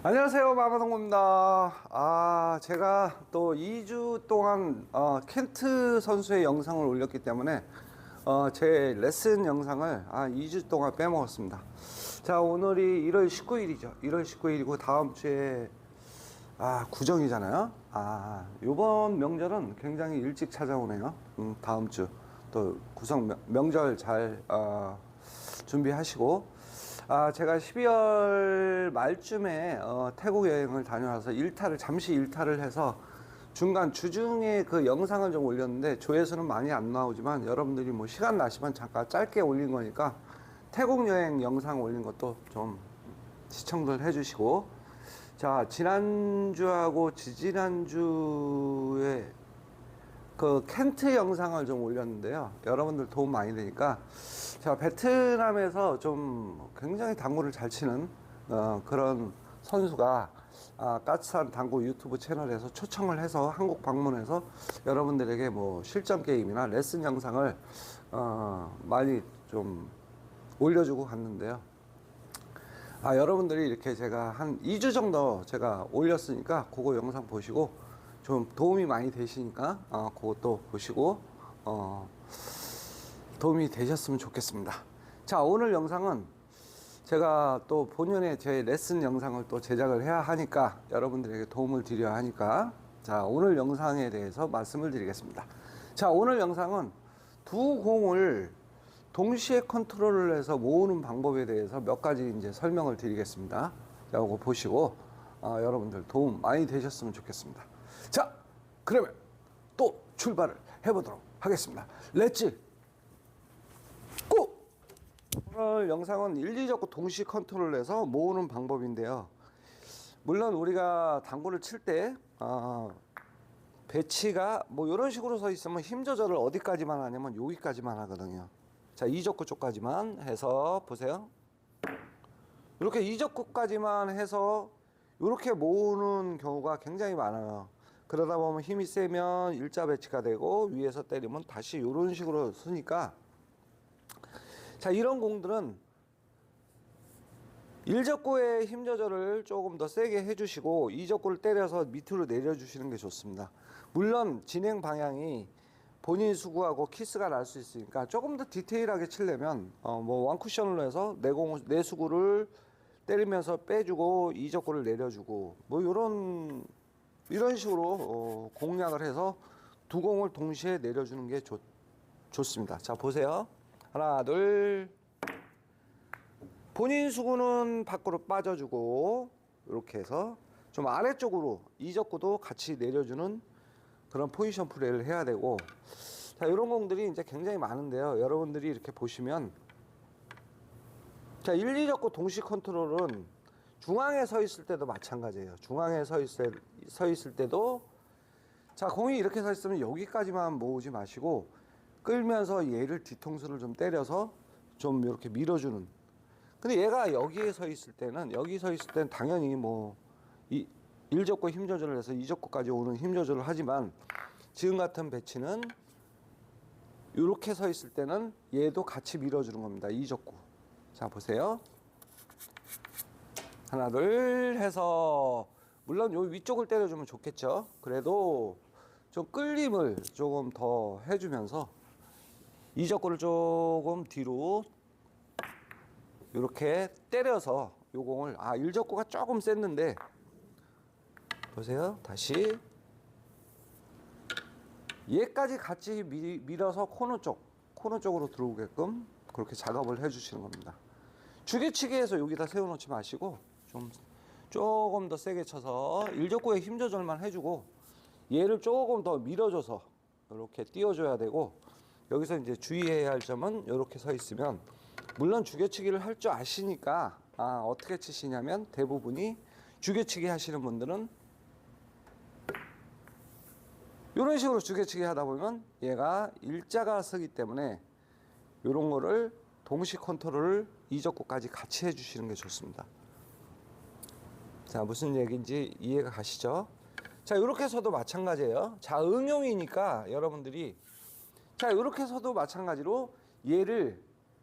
안녕하세요, 마마동입니다. 제가 또 2주 동안 켄트 선수의 영상을 올렸기 때문에 제 레슨 영상을 2주 동안 빼먹었습니다. 자, 오늘이 1월 19일이죠. 1월 19일이고 다음 주에 구정이잖아요. 요번 명절은 굉장히 일찍 찾아오네요. 다음 주 또 구성 명절 잘 준비하시고, 제가 12월 말쯤에 태국 여행을 다녀와서 잠시 일탈을 해서 중간 주중에 그 영상을 좀 올렸는데 조회수는 많이 안 나오지만 여러분들이 뭐 시간 나시면 잠깐 짧게 올린 거니까 태국 여행 영상 올린 것도 좀 시청들 해주시고, 자, 지난주하고 지지난주에 그 켄트 영상을 좀 올렸는데요. 여러분들 도움 많이 되니까, 제가 베트남에서 좀 굉장히 당구를 잘 치는 그런 선수가 까츠산 당구 유튜브 채널에서 초청을 해서 한국 방문해서 여러분들에게 뭐 실전 게임이나 레슨 영상을 많이 좀 올려주고 갔는데요. 여러분들이 이렇게 제가 한 2주 정도 제가 올렸으니까 그거 영상 보시고 좀 도움이 많이 되시니까 그것도 보시고 도움이 되셨으면 좋겠습니다. 자, 오늘 영상은 제가 또 본연의 제 레슨 영상을 또 제작을 해야 하니까 여러분들에게 도움을 드려야 하니까, 자, 오늘 영상에 대해서 말씀을 드리겠습니다. 자, 오늘 영상은 두 공을 동시에 컨트롤을 해서 모으는 방법에 대해서 몇 가지 이제 설명을 드리겠습니다. 자, 이거 보시고 여러분들 도움 많이 되셨으면 좋겠습니다. 자, 그러면 또 출발을 해보도록 하겠습니다. 렛츠 고! 오늘 영상은 1, 2적고 동시 컨트롤을 해서 모으는 방법인데요. 물론 우리가 당구를 칠 때 배치가 뭐 이런 식으로 서 있으면 힘 조절을 어디까지만 하냐면 여기까지만 하거든요. 자, 2적구 쪽까지만 해서 보세요. 이렇게 2적구까지만 해서 이렇게 모으는 경우가 굉장히 많아요. 그러다 보면 힘이 세면 일자 배치가 되고 위에서 때리면 다시 이런 식으로 쓰니까, 자, 이런 공들은 1적구의 힘 조절을 조금 더 세게 해주시고 2적구를 때려서 밑으로 내려주시는 게 좋습니다. 물론 진행 방향이 본인 수구하고 키스가 날 수 있으니까 조금 더 디테일하게 치려면 뭐 원쿠션으로 해서 내 수구를 때리면서 빼주고 2적구를 내려주고 뭐 이런 식으로 공략을 해서 두 공을 동시에 내려주는 게 좋습니다. 자, 보세요. 하나, 둘. 본인 수구는 밖으로 빠져주고 이렇게 해서 좀 아래쪽으로 2적구도 같이 내려주는 그런 포지션 플레이를 해야 되고, 자, 이런 공들이 이제 굉장히 많은데요. 여러분들이 이렇게 보시면, 자, 1, 2적구 동시 컨트롤은 중앙에 서 있을 때도 마찬가지예요. 중앙에 서 있을 때도, 자, 공이 이렇게 서 있으면 여기까지만 모으지 마시고 끌면서 얘를 뒤통수를 좀 때려서 좀 이렇게 밀어주는. 근데 얘가 여기에 서 있을 때는 당연히 뭐 1적구 힘 조절을 해서 2적구까지 오는 힘 조절을 하지만, 지금 같은 배치는 이렇게 서 있을 때는 얘도 같이 밀어주는 겁니다. 2적구. 자, 보세요. 하나, 둘 해서, 물론 요 위쪽을 때려주면 좋겠죠. 그래도 좀 끌림을 조금 더 해주면서 2적구를 조금 뒤로 이렇게 때려서 요 공을, 1적구가 조금 셌는데 보세요. 다시 얘까지 같이 밀어서 코너 쪽으로 들어오게끔 그렇게 작업을 해주시는 겁니다. 주개치기해서 여기다 세워놓지 마시고 조금 더 세게 쳐서 1적구에 힘 조절만 해주고 얘를 조금 더 밀어줘서 이렇게 띄워줘야 되고, 여기서 이제 주의해야 할 점은 이렇게 서 있으면, 물론 주개치기를 할 줄 아시니까 어떻게 치시냐면, 대부분이 주개치기 하시는 분들은 이런 식으로 주개치기 하다 보면 얘가 일자가 서기 때문에 이런 거를 동시 컨트롤을 2적구까지 같이 해주시는 게 좋습니다. 자, 무슨 얘기인지 이해가 가시죠? 자, 이렇게 해서도 마찬가지예요. 자, 응용이니까 여러분들이, 자, 이렇게 해서도 마찬가지로 얘를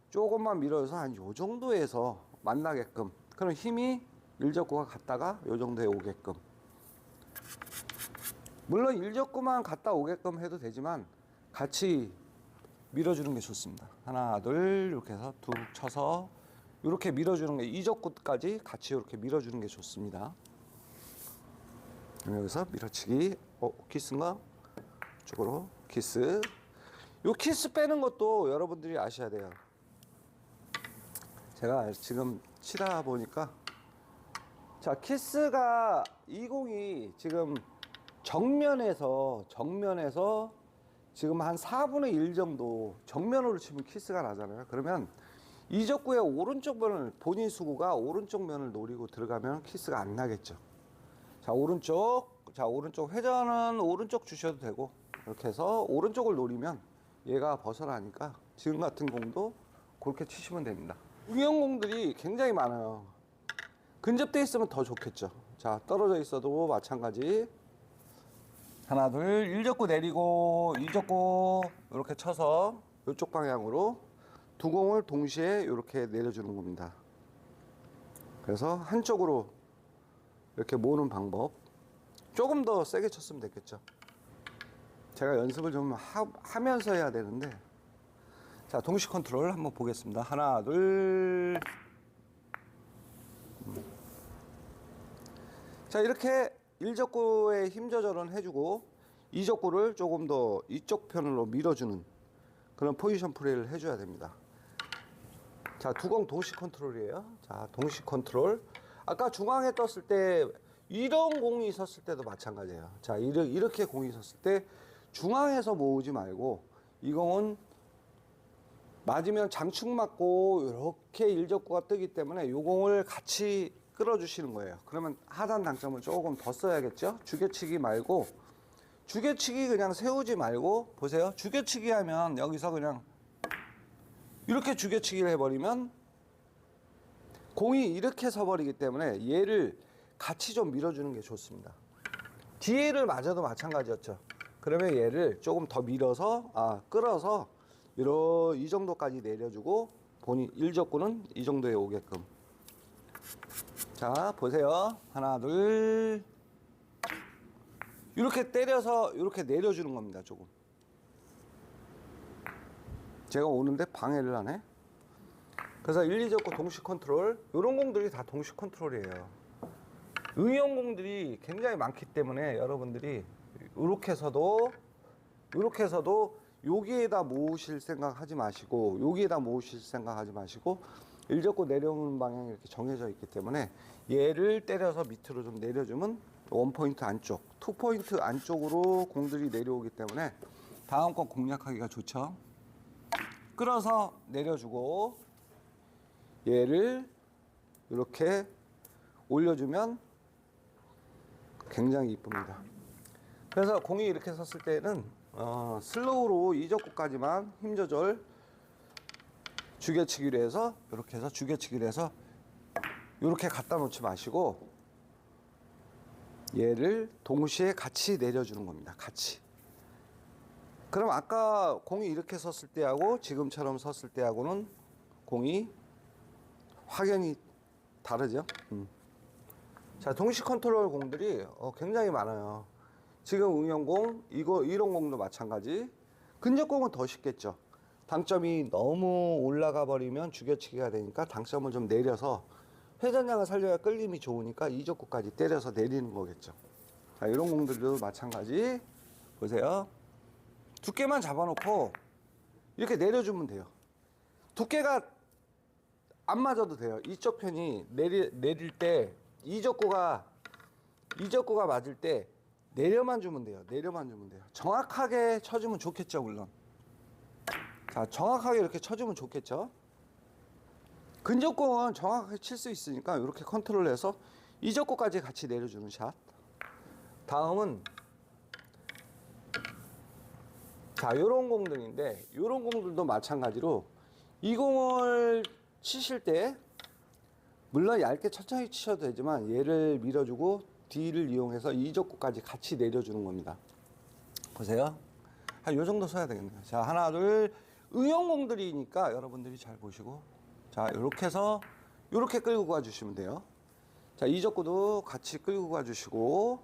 조금만 밀어서 한 요 정도에서 만나게끔, 그럼 힘이 일적구가 갔다가 요 정도에 오게끔. 물론 일적구만 갔다 오게끔 해도 되지만 같이 밀어주는 게 좋습니다. 하나, 둘 이렇게 해서 툭 쳐서 이렇게 밀어주는 게 이적구까지 같이 이렇게 밀어주는 게 좋습니다. 여기서 밀어치기. 키스인가? 이쪽으로 키스. 요 키스 빼는 것도 여러분들이 아셔야 돼요. 제가 지금 치다 보니까 자, 키스가 이 공이 지금 정면에서 지금 한 4분의 1 정도 정면으로 치면 키스가 나잖아요. 그러면 이적구의 오른쪽 면을 본인 수구가 오른쪽 면을 노리고 들어가면 키스가 안 나겠죠. 자, 오른쪽 회전은 오른쪽 주셔도 되고 이렇게 해서 오른쪽을 노리면 얘가 벗어나니까 지금 같은 공도 그렇게 치시면 됩니다. 응용공들이 굉장히 많아요. 근접돼 있으면 더 좋겠죠. 자, 떨어져 있어도 마찬가지. 하나, 둘, 일적구 내리고 이적구 이렇게 쳐서 이쪽 방향으로 두 공을 동시에 이렇게 내려주는 겁니다. 그래서 한쪽으로 이렇게 모으는 방법. 조금 더 세게 쳤으면 됐겠죠. 제가 연습을 좀 하면서 해야 되는데. 자, 동시 컨트롤 한번 보겠습니다. 하나, 둘. 자, 이렇게 일적구에 힘 조절은 해주고 이적구를 조금 더 이쪽 편으로 밀어주는 그런 포지션 플레이를 해줘야 됩니다. 자, 두 공 동시 컨트롤이에요. 자, 동시 컨트롤. 아까 중앙에 떴을 때 이런 공이 있었을 때도 마찬가지예요. 자, 이렇게 공이 있었을 때 중앙에서 모으지 말고 이 공은 맞으면 장축 맞고 이렇게 일적구가 뜨기 때문에 이 공을 같이 끌어주시는 거예요. 그러면 하단 당점을 조금 더 써야겠죠. 죽여치기 말고 죽여치기 그냥 세우지 말고 보세요. 죽여치기 하면 여기서 그냥 이렇게 죽여치기를 해버리면 공이 이렇게 서버리기 때문에 얘를 같이 좀 밀어주는 게 좋습니다. 뒤에를 맞아도 마찬가지였죠. 그러면 얘를 조금 더 밀어서 끌어서 이 정도까지 내려주고 본인 일적구는 이 정도에 오게끔. 자, 보세요. 하나, 둘. 이렇게 때려서 이렇게 내려주는 겁니다. 조금. 제가 오는데 방해를 하네. 그래서 1, 2적구 동시 컨트롤. 이런 공들이 다 동시 컨트롤이에요. 응용 공들이 굉장히 많기 때문에 여러분들이 이렇게 해서도 여기에다 모으실 생각 하지 마시고 여기에다 모으실 생각 하지 마시고 일적구 내려오는 방향이 이렇게 정해져 있기 때문에 얘를 때려서 밑으로 좀 내려주면 원포인트 안쪽, 투포인트 안쪽으로 공들이 내려오기 때문에 다음 건 공략하기가 좋죠. 끌어서 내려주고 얘를 이렇게 올려주면 굉장히 이쁩니다. 그래서 공이 이렇게 섰을 때는 슬로우로 이적구까지만 힘 조절 죽여치기로 해서 이렇게 해서 죽여치기로 해서 이렇게 갖다 놓지 마시고 얘를 동시에 같이 내려주는 겁니다. 같이. 그럼 아까 공이 이렇게 섰을 때하고 지금처럼 섰을 때하고는 공이 확연히 다르죠. 자, 동시 컨트롤 공들이 굉장히 많아요. 지금 응용공, 이런 공도 마찬가지. 근접공은 더 쉽겠죠. 당점이 너무 올라가 버리면 죽여치기가 되니까 당점을 좀 내려서 회전량을 살려야 끌림이 좋으니까 이적구까지 때려서 내리는 거겠죠. 자, 이런 공들도 마찬가지. 보세요. 두께만 잡아놓고 이렇게 내려주면 돼요. 두께가 안 맞아도 돼요. 이쪽 편이 내릴 때 이적구가 맞을 때 내려만 주면 돼요. 내려만 주면 돼요. 정확하게 쳐주면 좋겠죠, 물론. 자, 정확하게 이렇게 쳐주면 좋겠죠. 근접공은 정확하게 칠 수 있으니까 이렇게 컨트롤해서 이적구까지 같이 내려주는 샷. 다음은 자, 요런 공들인데 요런 공들도 마찬가지로 이 공을 치실 때 물론 얇게 천천히 치셔도 되지만 얘를 밀어주고 뒤를 이용해서 이적구까지 같이 내려주는 겁니다. 보세요. 한 요 정도 써야 되겠네요. 자, 하나, 둘. 응용공들이니까 여러분들이 잘 보시고 자, 이렇게 해서 이렇게 끌고 가주시면 돼요. 자, 이적구도 같이 끌고 가주시고,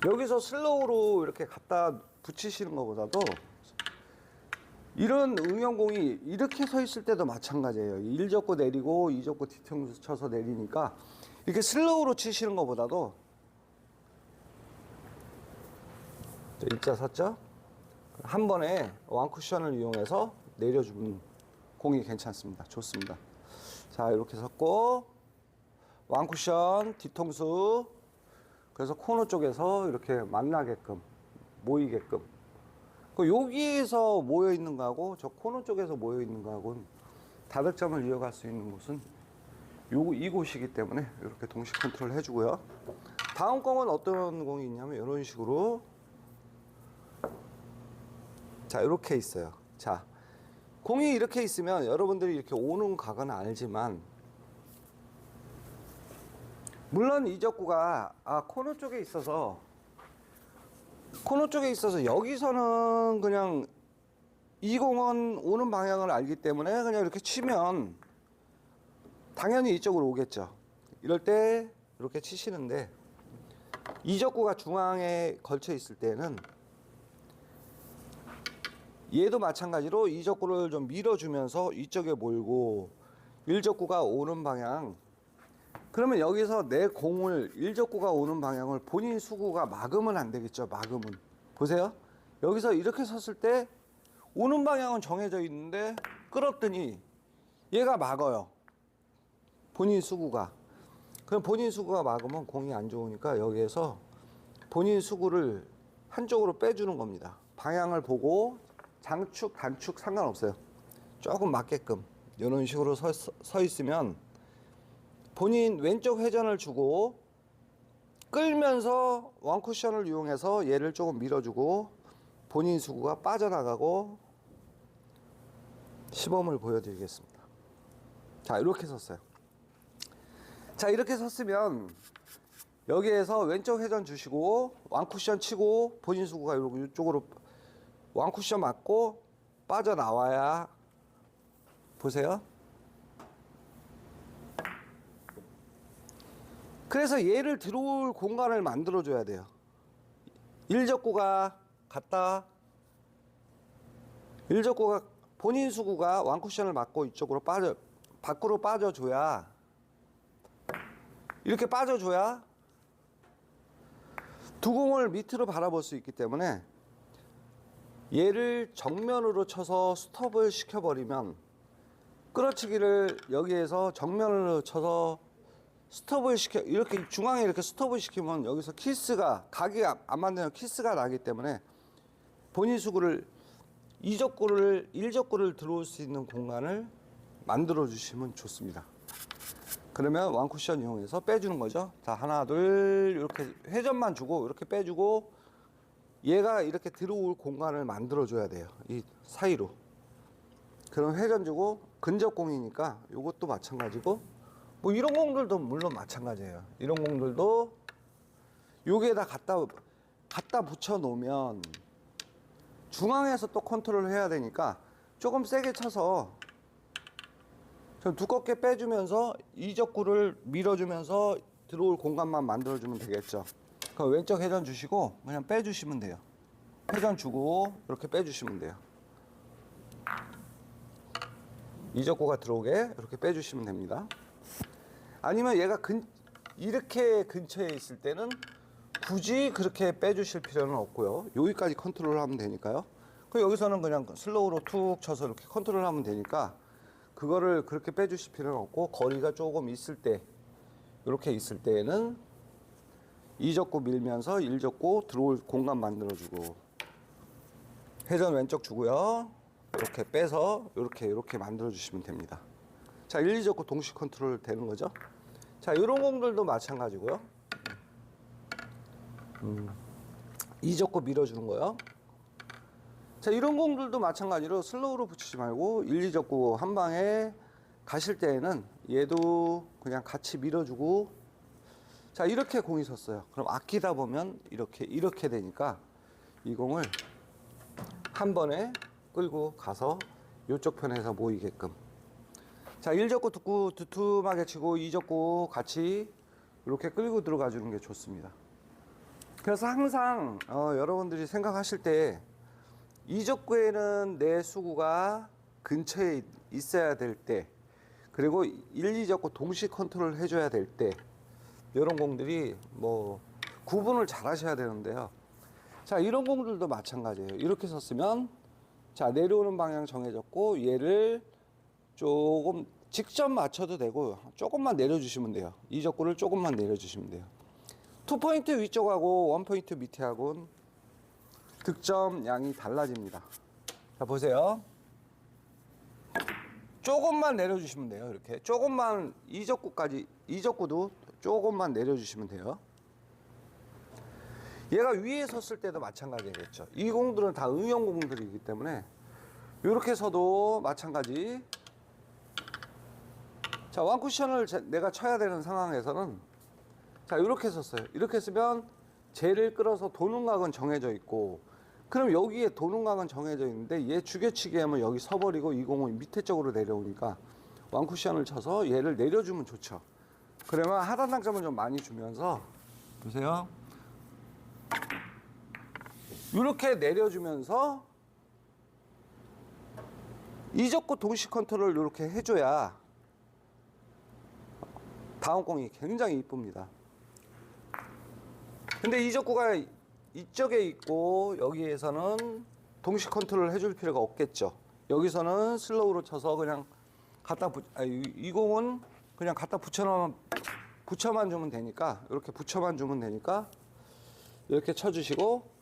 여기서 슬로우로 이렇게 갖다 붙이시는 것보다도 이런 응용공이 이렇게 서 있을 때도 마찬가지예요. 1접고 내리고 2접고 뒤통수 쳐서 내리니까 이렇게 슬로우로 치시는 것보다도, 일자 섰죠? 한 번에 완쿠션을 이용해서 내려주는 공이 괜찮습니다. 좋습니다. 자, 이렇게 섰고 완쿠션 뒤통수, 그래서 코너 쪽에서 이렇게 만나게끔 모이게끔. 여기에서 모여 있는 거하고 저 코너 쪽에서 모여 있는 거하고는 다득점을 이어갈 수 있는 곳은 이곳이기 때문에 이렇게 동시 컨트롤 해주고요. 다음 공은 어떤 공이 있냐면 이런 식으로, 자, 이렇게 있어요. 자, 공이 이렇게 있으면 여러분들이 이렇게 오는 각은 알지만, 물론 이적구가 코너 쪽에 있어서 여기서는 그냥 이 공은 오는 방향을 알기 때문에 그냥 이렇게 치면 당연히 이쪽으로 오겠죠. 이럴 때 이렇게 치시는데, 이적구가 중앙에 걸쳐 있을 때는 얘도 마찬가지로 이적구를 좀 밀어주면서 이쪽에 몰고, 일적구가 오는 방향, 그러면 여기서 내 공을 일적구가 오는 방향을 본인 수구가 막으면 안 되겠죠. 막으면. 보세요. 여기서 이렇게 섰을 때 오는 방향은 정해져 있는데 끌었더니 얘가 막아요. 본인 수구가. 그럼 본인 수구가 막으면 공이 안 좋으니까 여기에서 본인 수구를 한쪽으로 빼주는 겁니다. 방향을 보고 장축, 단축 상관없어요. 조금 맞게끔 이런 식으로 서 있으면 본인 왼쪽 회전을 주고 끌면서 원쿠션을 이용해서 얘를 조금 밀어주고 본인 수구가 빠져나가고 시범을 보여드리겠습니다. 자, 이렇게 섰어요. 자, 이렇게 섰으면 여기에서 왼쪽 회전 주시고 원쿠션 치고 본인 수구가 이쪽으로 원쿠션 맞고 빠져나와야, 보세요. 그래서 얘를 들어올 공간을 만들어 줘야 돼요. 일적구가 갔다, 일적구가 본인 수구가 완쿠션을 맞고 이쪽으로 밖으로 빠져줘야, 이렇게 빠져줘야 두 공을 밑으로 바라볼 수 있기 때문에 얘를 정면으로 쳐서 스톱을 시켜버리면, 끌어치기를 여기에서 정면으로 쳐서 스톱을 이렇게 중앙에 이렇게 스톱을 시키면 여기서 각이 안 맞는 키스가 나기 때문에 본인 수구를 일적구를 들어올 수 있는 공간을 만들어 주시면 좋습니다. 그러면 원쿠션 이용해서 빼주는 거죠. 자, 하나, 둘, 이렇게 회전만 주고 이렇게 빼주고 얘가 이렇게 들어올 공간을 만들어 줘야 돼요. 이 사이로. 그럼 회전 주고 근접공이니까 이것도 마찬가지고, 뭐 이런 공들도 물론 마찬가지예요. 이런 공들도 여기에다 갖다 붙여 놓으면 중앙에서 또 컨트롤을 해야 되니까 조금 세게 쳐서 좀 두껍게 빼주면서 이적구를 밀어주면서 들어올 공간만 만들어주면 되겠죠. 그럼 왼쪽 회전 주시고 그냥 빼주시면 돼요. 회전 주고 이렇게 빼주시면 돼요. 이적구가 들어오게 이렇게 빼주시면 됩니다. 아니면 얘가 이렇게 근처에 있을 때는 굳이 그렇게 빼주실 필요는 없고요. 여기까지 컨트롤 하면 되니까요. 여기서는 그냥 슬로우로 툭 쳐서 이렇게 컨트롤 하면 되니까 그거를 그렇게 빼주실 필요는 없고, 거리가 조금 있을 때, 이렇게 있을 때에는 이적구 밀면서 일적구 들어올 공간 만들어주고, 회전 왼쪽 주고요. 이렇게 빼서 이렇게 만들어주시면 됩니다. 자, 1, 2적구 동시 컨트롤 되는 거죠. 자, 이런 공들도 마찬가지고요. 2적구 밀어주는 거요. 자, 이런 공들도 마찬가지로 슬로우로 붙이지 말고 1, 2적구 한 방에 가실 때에는 얘도 그냥 같이 밀어주고, 자, 이렇게 공이 섰어요. 그럼 아끼다 보면 이렇게 되니까 이 공을 한 번에 끌고 가서 이쪽 편에서 모이게끔. 자, 1적구 두툼하게 치고 2적구 같이 이렇게 끌고 들어가 주는 게 좋습니다. 그래서 항상 여러분들이 생각하실 때 2적구에는 내 수구가 근처에 있어야 될 때, 그리고 1, 2적구 동시 컨트롤 해줘야 될 때, 이런 공들이 뭐 구분을 잘 하셔야 되는데요. 자, 이런 공들도 마찬가지예요. 이렇게 섰으면, 자, 내려오는 방향 정해졌고, 얘를 조금 직접 맞춰도 되고, 조금만 내려주시면 돼요. 2적구를 조금만 내려주시면 돼요. 2포인트 위쪽하고 1포인트 밑에하고는 득점 양이 달라집니다. 자, 보세요. 조금만 내려주시면 돼요. 이렇게 조금만, 2적구도 조금만 내려주시면 돼요. 얘가 위에 섰을 때도 마찬가지겠죠. 이 공들은 다 응용 공들이기 때문에 이렇게 서도 마찬가지. 자, 원쿠션을 내가 쳐야 되는 상황에서는, 자, 이렇게 섰어요. 이렇게 쓰면 쟤를 끌어서 도는 각은 정해져 있고, 그럼 여기에 도는 각은 정해져 있는데 얘 죽여치기 하면 여기 서버리고 이 공은 밑에 쪽으로 내려오니까 원쿠션을 쳐서 얘를 내려주면 좋죠. 그러면 하단 당점을 좀 많이 주면서, 보세요. 이렇게 내려주면서 2적구 동시 컨트롤 이렇게 해줘야 다음 공이 굉장히 이쁩니다. 근데 2적구가 이쪽에 있고 여기에서는 동시 컨트롤 해줄 필요가 없겠죠. 여기서는 슬로우로 쳐서 그냥 이 공은 그냥 갖다 붙여만 주면 되니까, 이렇게 붙여만 주면 되니까 이렇게 쳐주시고,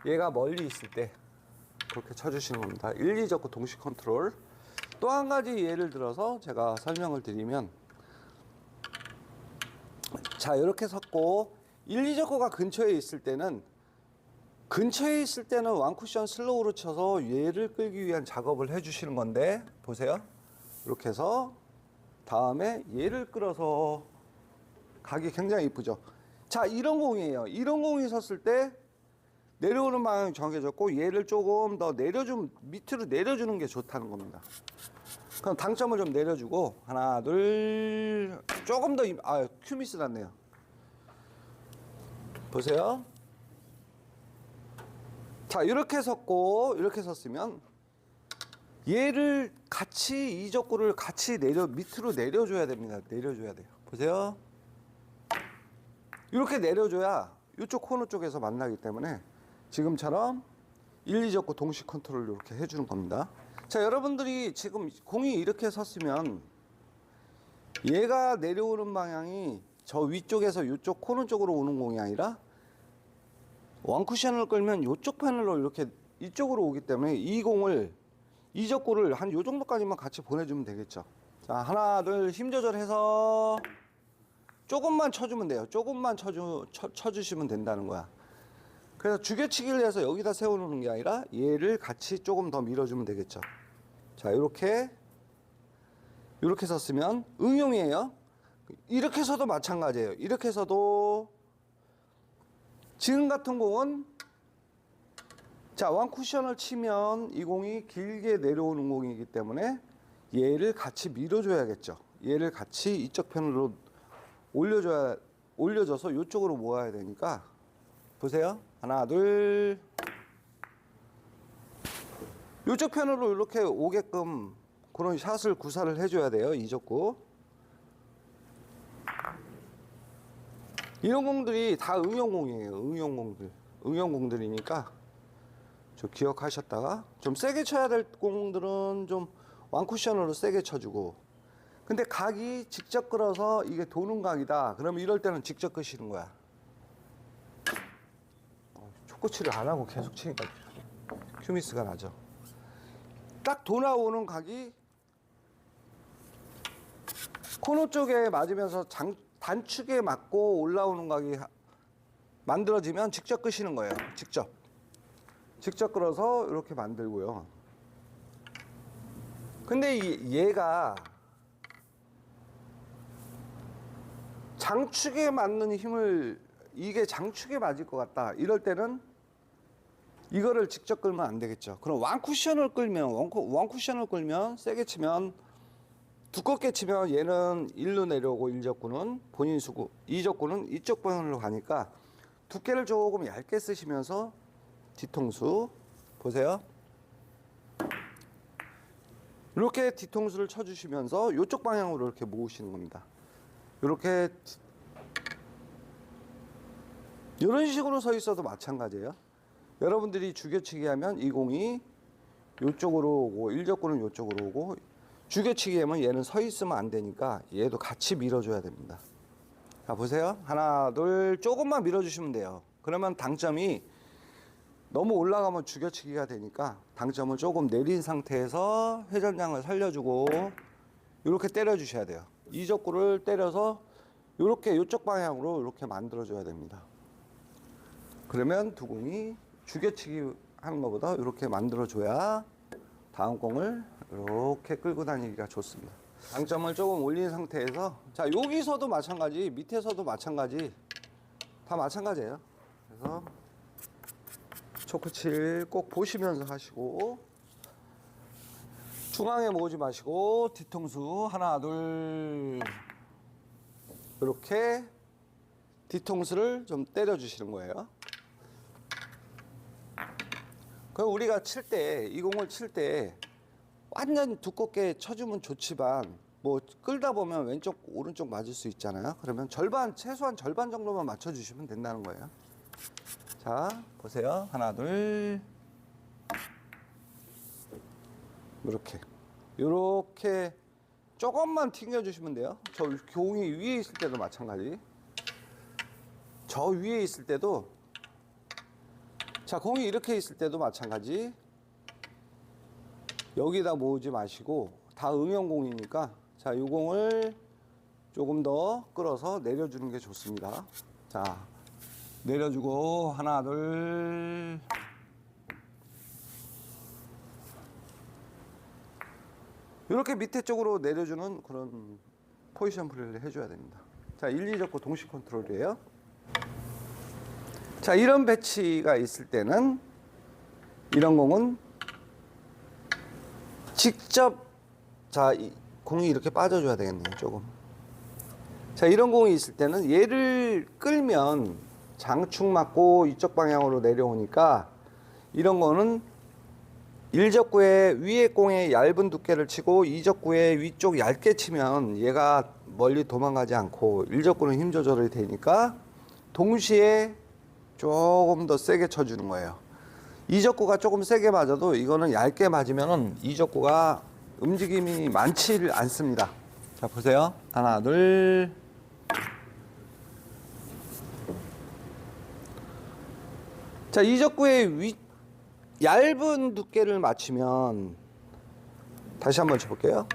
얘가 멀리 있을 때 그렇게 쳐주시는 겁니다. 1, 2적구 동시 컨트롤. 또 한 가지 예를 들어서 제가 설명을 드리면, 자, 이렇게 섰고 1, 2적구가 근처에 있을 때는 원쿠션 슬로우로 쳐서 얘를 끌기 위한 작업을 해주시는 건데, 보세요. 이렇게 해서 다음에 얘를 끌어서 각이 굉장히 이쁘죠. 자, 이런 공이에요. 이런 공이 섰을 때 내려오는 방향이 정해졌고 얘를 조금 더 밑으로 내려주는 게 좋다는 겁니다. 그럼 당점을 좀 내려주고, 하나, 둘, 조금 더, 큐미스 났네요. 보세요. 자, 이렇게 섰고, 이렇게 섰으면 얘를 같이, 2적구를 같이 밑으로 내려줘야 됩니다. 내려줘야 돼요. 보세요. 이렇게 내려줘야 이쪽 코너 쪽에서 만나기 때문에 지금처럼 1, 2적구 동시 컨트롤 이렇게 해주는 겁니다. 자, 여러분들이 지금 공이 이렇게 섰으면 얘가 내려오는 방향이 저 위쪽에서 이쪽 코너 쪽으로 오는 공이 아니라 원쿠션을 끌면 이쪽 패널로 이렇게 이쪽으로 오기 때문에 이 공을, 2적구를 한 요 정도까지만 같이 보내주면 되겠죠. 자, 하나, 둘, 힘 조절해서 조금만 쳐주면 돼요. 조금만 쳐주시면 된다는 거야. 그래서 죽여치기를 해서 여기다 세워놓는 게 아니라 얘를 같이 조금 더 밀어주면 되겠죠. 자, 이렇게 섰으면 응용이에요. 이렇게 서도 마찬가지예요. 이렇게 서도 지금 같은 공은, 자, 원쿠션을 치면 이 공이 길게 내려오는 공이기 때문에 얘를 같이 밀어줘야겠죠. 얘를 같이 이쪽 편으로 올려줘서 이쪽으로 모아야 되니까, 보세요. 하나, 둘. 이쪽 편으로 이렇게 오게끔 그런 샷을 구사를 해줘야 돼요. 2적구. 이런 공들이 다 응용공이에요. 응용공들이니까 좀 기억하셨다가, 좀 세게 쳐야 될 공들은 좀 원쿠션으로 세게 쳐주고, 근데 각이 직접 끌어서 이게 도는 각이다. 그러면 이럴 때는 직접 끄시는 거야. 초코치를 안 하고 계속 치니까 큐미스가 나죠. 딱 돌아오는 각이 코너 쪽에 맞으면서 단축에 맞고 올라오는 각이 만들어지면 직접 끄시는 거예요. 직접 끌어서 이렇게 만들고요. 근데 얘가 장축에 맞는 힘을, 이게 장축에 맞을 것 같다. 이럴 때는 이거를 직접 끌면 안 되겠죠. 그럼 원쿠션을 끌면 원쿠션을 끌면 세게 치면 두껍게 치면 얘는 1로 내려오고 1적구는 본인 수구 2적구는 이쪽 방향으로 가니까 두께를 조금 얇게 쓰시면서 뒤통수 보세요. 이렇게 뒤통수를 쳐주시면서 이쪽 방향으로 이렇게 모으시는 겁니다. 이렇게 이런 식으로 서 있어도 마찬가지예요. 여러분들이 죽여치기 하면 이 공이 이쪽으로 오고 1적구는 이쪽으로 오고 죽여치기 하면 얘는 서 있으면 안 되니까 얘도 같이 밀어줘야 됩니다. 자 보세요. 하나 둘 조금만 밀어주시면 돼요. 그러면 당점이 너무 올라가면 죽여치기가 되니까 당점을 조금 내린 상태에서 회전량을 살려주고 이렇게 때려주셔야 돼요. 이적구를 때려서 이렇게 이쪽 방향으로 이렇게 만들어줘야 됩니다. 그러면 두 공이 죽여치기 하는 것보다 이렇게 만들어줘야 다음 공을 이렇게 끌고 다니기가 좋습니다. 당점을 조금 올린 상태에서 자 여기서도 마찬가지 밑에서도 마찬가지 다 마찬가지예요. 그래서 초크칠 꼭 보시면서 하시고 중앙에 모으지 마시고 뒤통수 하나 둘 이렇게 뒤통수를 좀 때려 주시는 거예요. 그럼 우리가 칠 때 이 공을 칠 때 완전 두껍게 쳐주면 좋지만 뭐 끌다 보면 왼쪽 오른쪽 맞을 수 있잖아요. 그러면 절반 최소한 절반 정도만 맞춰 주시면 된다는 거예요. 자 보세요. 하나 둘 이렇게 조금만 튕겨 주시면 돼요. 저 공이 위에 있을 때도 마찬가지. 저 위에 있을 때도 자 공이 이렇게 있을 때도 마찬가지. 여기다 모으지 마시고 다 응용공이니까 자 이 공을 조금 더 끌어서 내려주는 게 좋습니다. 자 내려주고 하나 둘 이렇게 밑에 쪽으로 내려주는 그런 포지션 플레이를 해줘야 됩니다. 자 1, 2적구 동시 컨트롤이에요. 자 이런 배치가 있을 때는 이런 공은 직접 자 공이 이렇게 빠져줘야 되겠네요. 조금 자 이런 공이 있을 때는 얘를 끌면 장축 맞고 이쪽 방향으로 내려오니까 이런 거는 1적구에 위에 공에 얇은 두께를 치고 2적구에 위쪽 얇게 치면 얘가 멀리 도망가지 않고 1적구는 힘 조절이 되니까 동시에 조금 더 세게 쳐주는 거예요. 2적구가 조금 세게 맞아도 이거는 얇게 맞으면 2적구가 움직임이 많지 않습니다. 자 보세요. 하나 둘 자, 이적구의 얇은 두께를 맞추면 다시 한번 쳐볼게요.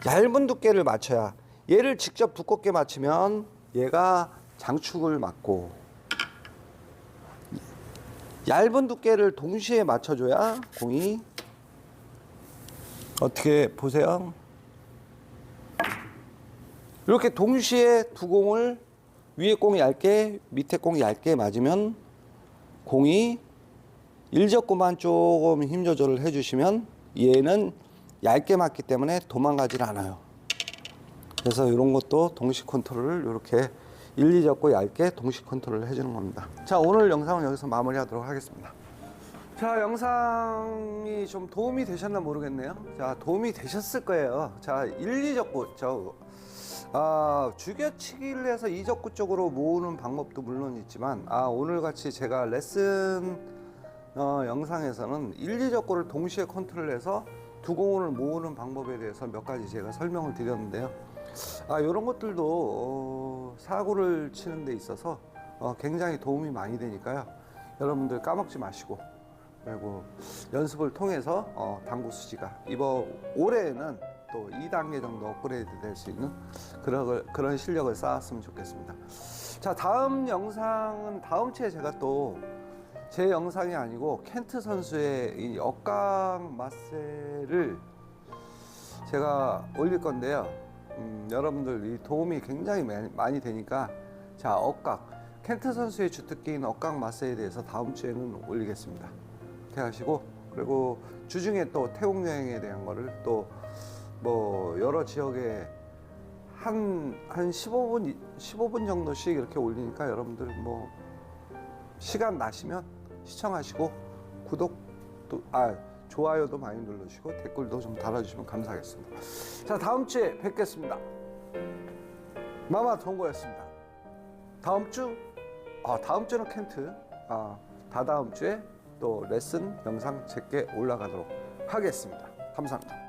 얇은 두께를 맞춰야 얘를 직접 두껍게 맞추면 얘가 장축을 맞고 얇은 두께를 동시에 맞춰줘야 공이 어떻게 보세요. 이렇게 동시에 두 공을 위에 공이 얇게 밑에 공이 얇게 맞으면 공이 1적구만 조금 힘 조절을 해주시면 얘는 얇게 맞기 때문에 도망가질 않아요. 그래서 이런 것도 동시 컨트롤을 이렇게 1, 2적구 얇게 동시 컨트롤을 해주는 겁니다. 자 오늘 영상은 여기서 마무리하도록 하겠습니다. 자 영상이 좀 도움이 되셨나 모르겠네요. 자 도움이 되셨을 거예요. 자 1, 2적구 죽여치기를 해서 2적구 쪽으로 모으는 방법도 물론 있지만 오늘같이 제가 레슨 영상에서는 1, 2적구를 동시에 컨트롤해서 두 공을 모으는 방법에 대해서 몇 가지 제가 설명을 드렸는데요. 이런 것들도 사고를 치는 데 있어서 굉장히 도움이 많이 되니까요. 여러분들 까먹지 마시고 그리고 연습을 통해서 당구 수지가 이번 올해에는 또 2단계 정도 업그레이드 될 수 있는 그런 실력을 쌓았으면 좋겠습니다. 자 다음 영상은 다음 주에 제가 또 제 영상이 아니고 켄트 선수의 이 억각 맛세를 제가 올릴 건데요. 여러분들 이 도움이 굉장히 많이 되니까 자 억각 켄트 선수의 주특기인 억강 마사에 대해서 다음 주에는 올리겠습니다. 이렇게 하시고, 그리고 주중에 또 태국 여행에 대한 거를 또 뭐 여러 지역에 한 15분 정도씩 이렇게 올리니까 여러분들 뭐 시간 나시면 시청하시고 좋아요도 많이 눌러주시고 댓글도 좀 달아주시면 감사하겠습니다. 자, 다음 주에 뵙겠습니다. 마마 동고였습니다. 다음 주는 켄트, 다다음 주에 또 레슨 영상 제게 올라가도록 하겠습니다. 감사합니다.